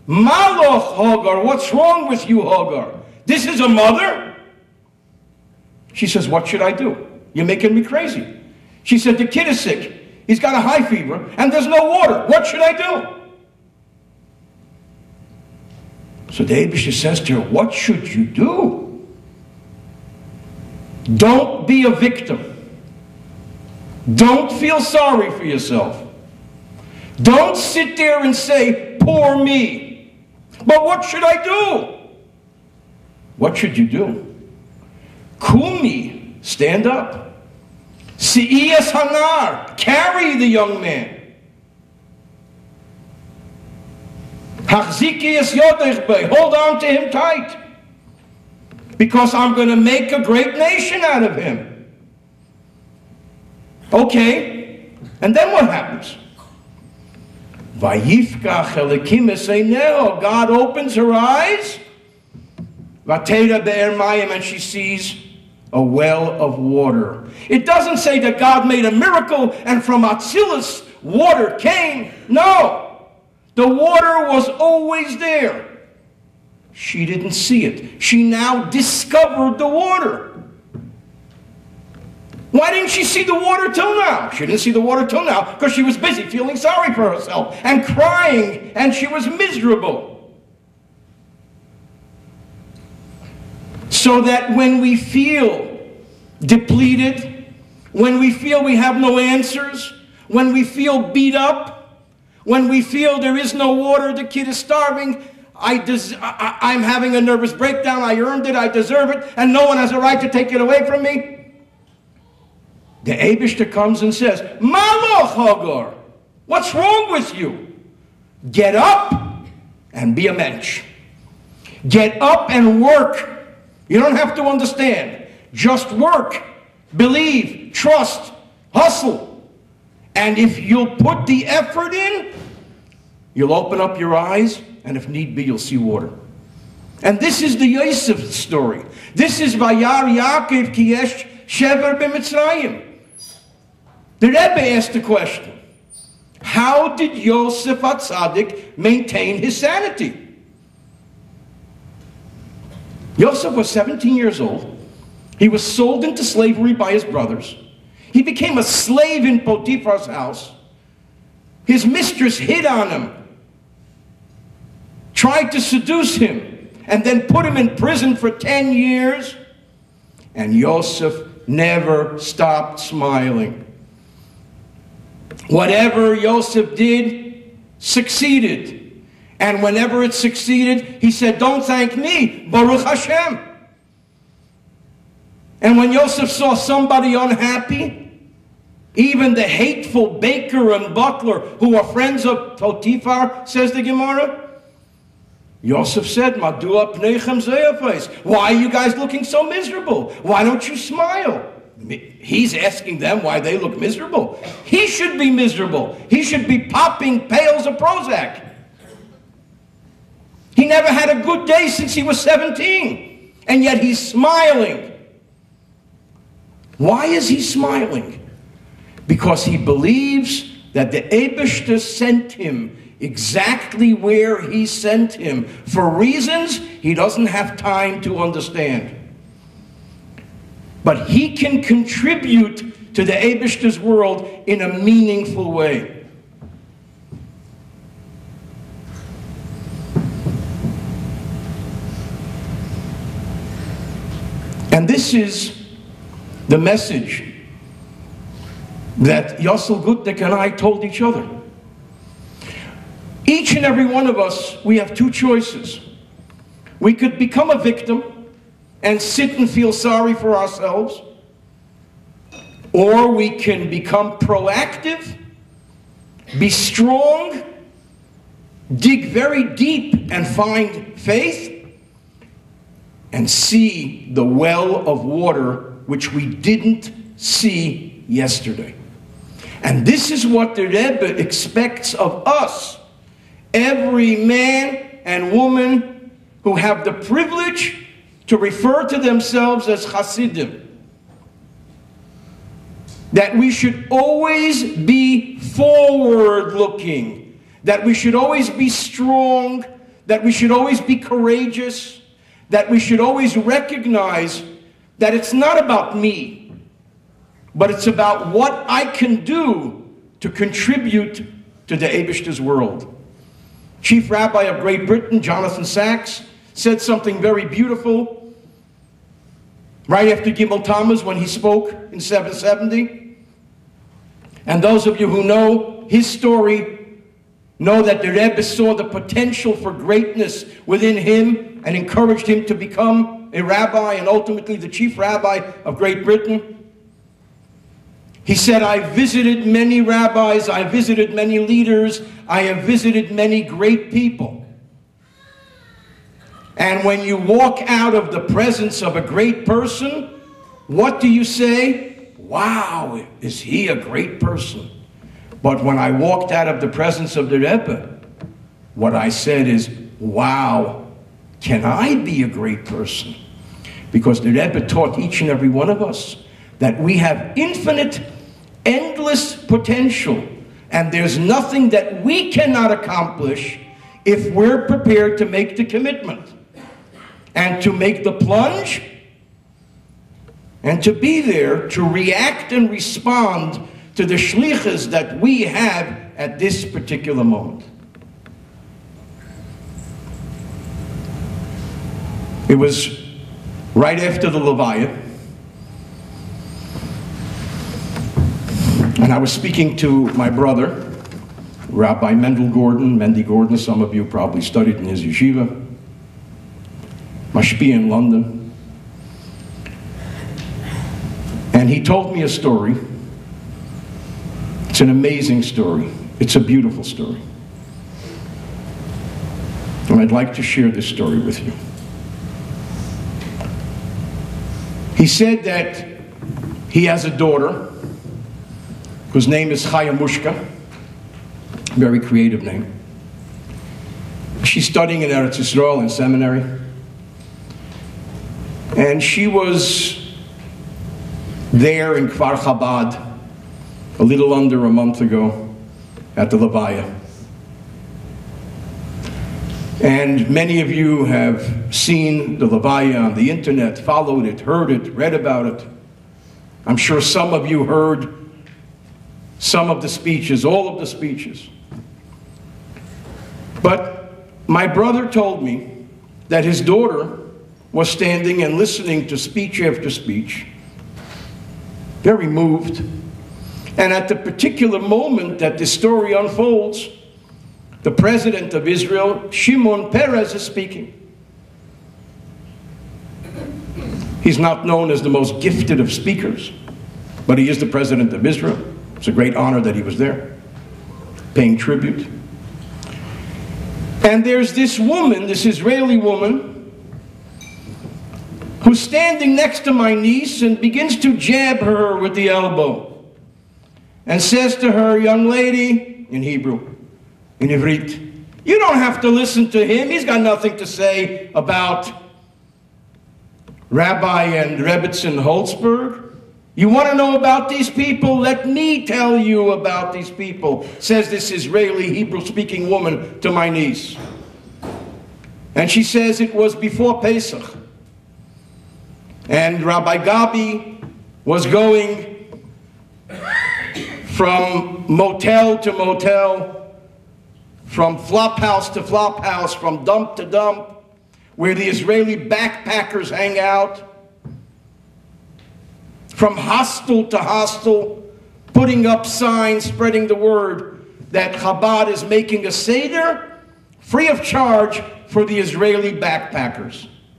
Maloch Hagar, what's wrong with you, Hagar? This is a mother? She says, what should I do? You're making me crazy. She said, the kid is sick. He's got a high fever, and there's no water. What should I do? So the Eibusher says to her, what should you do? Don't be a victim. Don't feel sorry for yourself. Don't sit there and say, poor me. But what should I do? What should you do? Kumi, stand up. Si'iyas hanar, carry the young man. Hachziki es yodech bei, hold on to him tight. Because I'm going to make a great nation out of him. Okay, and then what happens? Vayifkach Elokim es eineo, God opens her eyes. Vatera be'er mayim, and she sees a well of water. It doesn't say that God made a miracle and from Atzilus water came. No, the water was always there. She didn't see it. She now discovered the water. Why didn't she see the water till now? She didn't see the water till now because she was busy feeling sorry for herself and crying, and she was miserable. So that when we feel depleted, when we feel we have no answers, when we feel beat up, when we feel there is no water, the kid is starving, I'm having a nervous breakdown, I earned it, I deserve it, and no one has a right to take it away from me. The Eibishter comes and says, Maloch Hagar, what's wrong with you? Get up and be a mensch. Get up and work. You don't have to understand. Just work, believe, trust, hustle. And if you'll put the effort in, you'll open up your eyes, and if need be, you'll see water. And this is the Yosef story. This is Vayar Yaakov ki yesh shever b'Mitzrayim. The Rebbe asked the question, how did Yosef HaTzadik maintain his sanity? Yosef was 17 years old. He was sold into slavery by his brothers. He became a slave in Potiphar's house. His mistress hit on him, tried to seduce him, and then put him in prison for 10 years. And Yosef never stopped smiling. Whatever Yosef did succeeded. And whenever it succeeded, he said, don't thank me, Baruch Hashem. And when Yosef saw somebody unhappy, even the hateful baker and butler who were friends of Potiphar, says the Gemara, Yosef said, Madua pneichem zeyafes. Why are you guys looking so miserable? Why don't you smile? He's asking them why they look miserable. He should be miserable. He should be popping pails of Prozac. He never had a good day since he was 17, and yet he's smiling. Why is he smiling? Because he believes that the Eibishter sent him exactly where he sent him for reasons he doesn't have time to understand. But he can contribute to the Eibishter's world in a meaningful way. And this is the message that Yossel Gutnick and I told each other. Each and every one of us, we have two choices. We could become a victim and sit and feel sorry for ourselves, or we can become proactive, be strong, dig very deep and find faith, and see the well of water which we didn't see yesterday. And this is what the Rebbe expects of us, every man and woman who have the privilege to refer to themselves as Hasidim. That we should always be forward-looking, that we should always be strong, that we should always be courageous, that we should always recognize that it's not about me, but it's about what I can do to contribute to the Eibishter's world. Chief Rabbi of Great Britain, Jonathan Sacks, said something very beautiful right after Gimel Tammuz when he spoke in 770. And those of you who know his story know that the Rebbe saw the potential for greatness within him and encouraged him to become a rabbi and ultimately the chief rabbi of Great Britain. He said, I visited many rabbis, I visited many leaders, I have visited many great people. And when you walk out of the presence of a great person, what do you say? Wow, is he a great person? But when I walked out of the presence of the Rebbe, what I said is, wow, can I be a great person? Because the Rebbe taught each and every one of us that we have infinite, endless potential, and there's nothing that we cannot accomplish if we're prepared to make the commitment and to make the plunge and to be there to react and respond to the shlichus that we have at this particular moment. It was right after the Levaya, and I was speaking to my brother, Rabbi Mendy Gordon, some of you probably studied in his yeshiva, Mashpia in London. And he told me a story. It's an amazing story. It's a beautiful story. And I'd like to share this story with you. He said that he has a daughter whose name is Chaya Mushka, very creative name. She's studying in Eretz Yisrael in seminary. And she was there in Kfar Chabad a little under a month ago at the Levaya. And many of you have seen the Levaya on the internet, followed it, heard it, read about it. I'm sure some of you heard some of the speeches, all of the speeches. But my brother told me that his daughter was standing and listening to speech after speech, very moved. And at the particular moment that this story unfolds, the president of Israel, Shimon Peres, is speaking. He's not known as the most gifted of speakers, but he is the president of Israel. It's a great honor that he was there, paying tribute. And there's this woman, this Israeli woman, who's standing next to my niece and begins to jab her with the elbow and says to her, young lady, in Hebrew, in Ivrit, you don't have to listen to him. He's got nothing to say about Rabbi and Rebbetzin Holzberg. You want to know about these people? Let me tell you about these people, says this Israeli Hebrew-speaking woman to my niece. And she says it was before Pesach. And Rabbi Gabi was going from motel to motel, from flop house to flop house, from dump to dump, where the Israeli backpackers hang out, from hostel to hostel, putting up signs, spreading the word that Chabad is making a Seder free of charge for the Israeli backpackers.